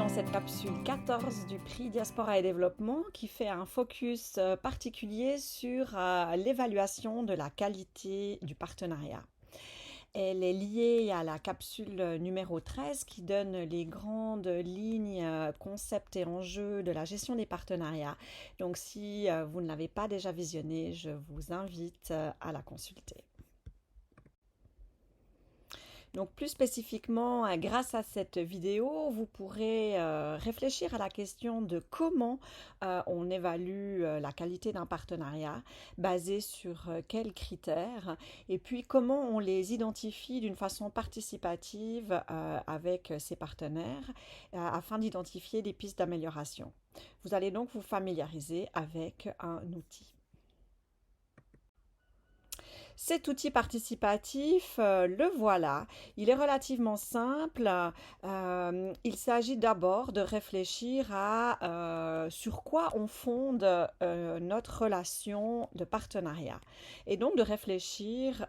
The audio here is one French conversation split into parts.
dans cette capsule 14 du prix Diaspora et Développement qui fait un focus particulier sur l'évaluation de la qualité du partenariat. Elle est liée à la capsule numéro 13 qui donne les grandes lignes, concepts et enjeux de la gestion des partenariats. Donc si vous ne l'avez pas déjà visionnée, je vous invite à la consulter. Donc plus spécifiquement, grâce à cette vidéo, vous pourrez réfléchir à la question de comment on évalue la qualité d'un partenariat, basé sur quels critères, et puis comment on les identifie d'une façon participative avec ses partenaires, afin d'identifier des pistes d'amélioration. Vous allez donc vous familiariser avec un outil. Cet outil participatif, le voilà. Il est relativement simple. Il s'agit d'abord de réfléchir à sur quoi on fonde notre relation de partenariat. Et donc de réfléchir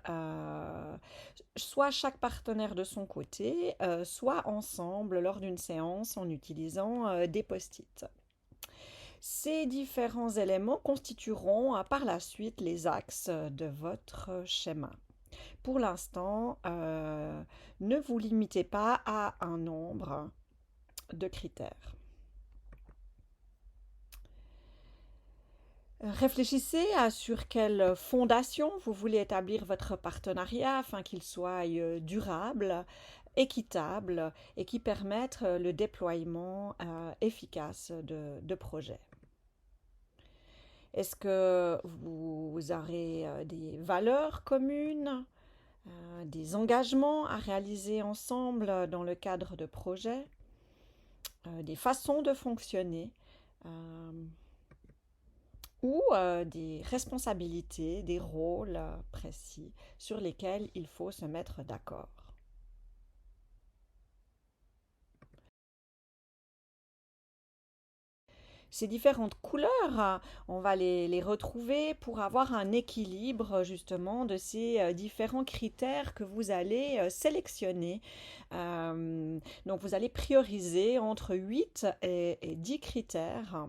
soit chaque partenaire de son côté, soit ensemble lors d'une séance en utilisant des post-it. Ces différents éléments constitueront par la suite les axes de votre schéma. Pour l'instant, ne vous limitez pas à un nombre de critères. Réfléchissez à sur quelle fondation vous voulez établir votre partenariat afin qu'il soit durable, équitable et qui permette le déploiement efficace de projets. Est-ce que vous aurez des valeurs communes, des engagements à réaliser ensemble dans le cadre de projets, des façons de fonctionner ou des responsabilités, des rôles précis sur lesquels il faut se mettre d'accord? Ces différentes couleurs, on va les retrouver pour avoir un équilibre justement de ces différents critères que vous allez sélectionner. Donc vous allez prioriser entre 8 et 10 critères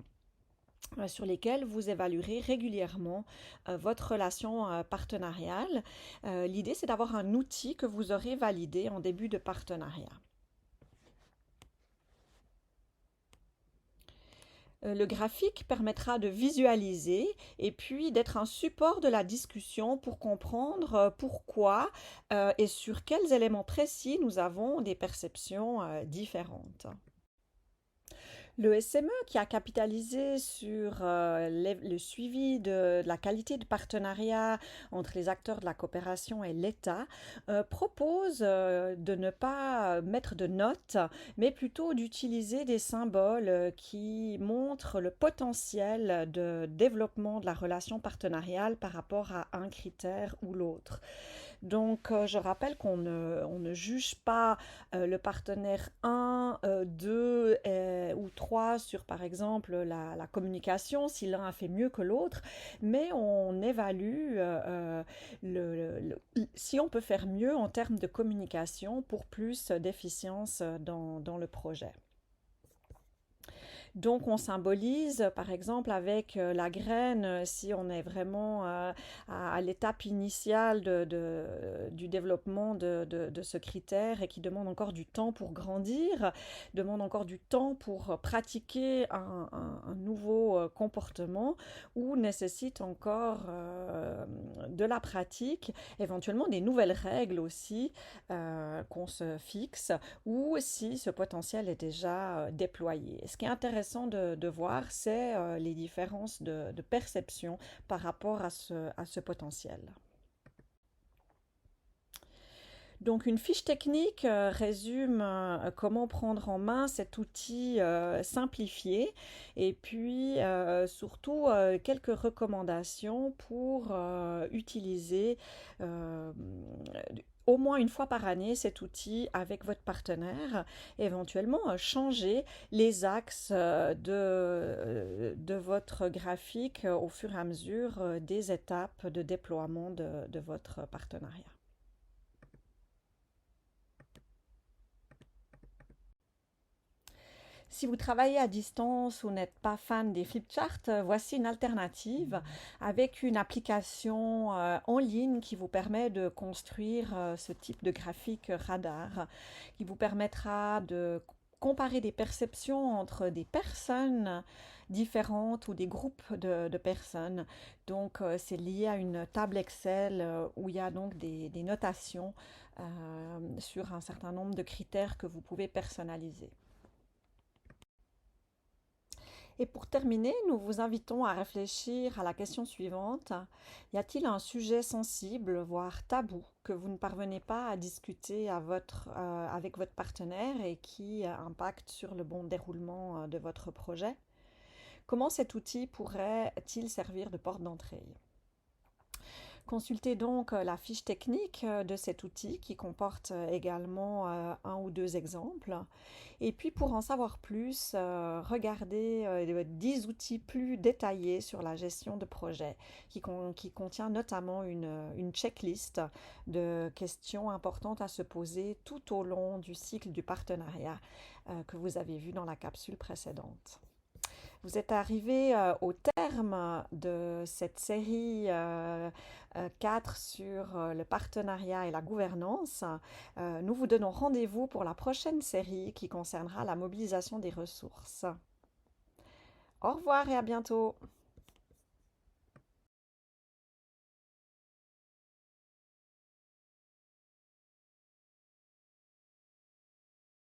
sur lesquels vous évaluerez régulièrement votre relation partenariale. L'idée, c'est d'avoir un outil que vous aurez validé en début de partenariat. Le graphique permettra de visualiser et puis d'être un support de la discussion pour comprendre pourquoi et sur quels éléments précis nous avons des perceptions différentes. Le SME qui a capitalisé sur le suivi de la qualité de partenariat entre les acteurs de la coopération et l'État propose de ne pas mettre de notes, mais plutôt d'utiliser des symboles qui montrent le potentiel de développement de la relation partenariale par rapport à un critère ou l'autre. Donc, je rappelle qu'on ne juge pas le partenaire 1, 2 ou 3 sur, par exemple, la communication, si l'un a fait mieux que l'autre, mais on évalue si on peut faire mieux en termes de communication pour plus d'efficience dans le projet. Donc on symbolise par exemple avec la graine, si on est vraiment à l'étape initiale du développement de ce critère et qui demande encore du temps pour grandir, demande encore du temps pour pratiquer un nouveau comportement ou nécessite encore de la pratique, éventuellement des nouvelles règles aussi qu'on se fixe ou si ce potentiel est déjà déployé. Ce qui est intéressant de voir, c'est les différences de perception par rapport à ce potentiel. Donc une fiche technique résume comment prendre en main cet outil simplifié et puis surtout quelques recommandations pour utiliser au moins une fois par année cet outil avec votre partenaire, éventuellement changer les axes de votre graphique au fur et à mesure des étapes de déploiement de votre partenariat. Si vous travaillez à distance ou n'êtes pas fan des flipcharts, voici une alternative avec une application en ligne qui vous permet de construire ce type de graphique radar, qui vous permettra de comparer des perceptions entre des personnes différentes ou des groupes de personnes. Donc, c'est lié à une table Excel où il y a donc des notations sur un certain nombre de critères que vous pouvez personnaliser. Et pour terminer, nous vous invitons à réfléchir à la question suivante. Y a-t-il un sujet sensible, voire tabou, que vous ne parvenez pas à discuter avec votre partenaire et qui impacte sur le bon déroulement de votre projet? Comment cet outil pourrait-il servir de porte d'entrée? Consultez donc la fiche technique de cet outil qui comporte également un ou deux exemples. Et puis pour en savoir plus, regardez 10 outils plus détaillés sur la gestion de projet qui contient notamment une checklist de questions importantes à se poser tout au long du cycle du partenariat que vous avez vu dans la capsule précédente. Vous êtes arrivé au terme de cette série 4 sur le partenariat et la gouvernance. Nous vous donnons rendez-vous pour la prochaine série qui concernera la mobilisation des ressources. Au revoir et à bientôt.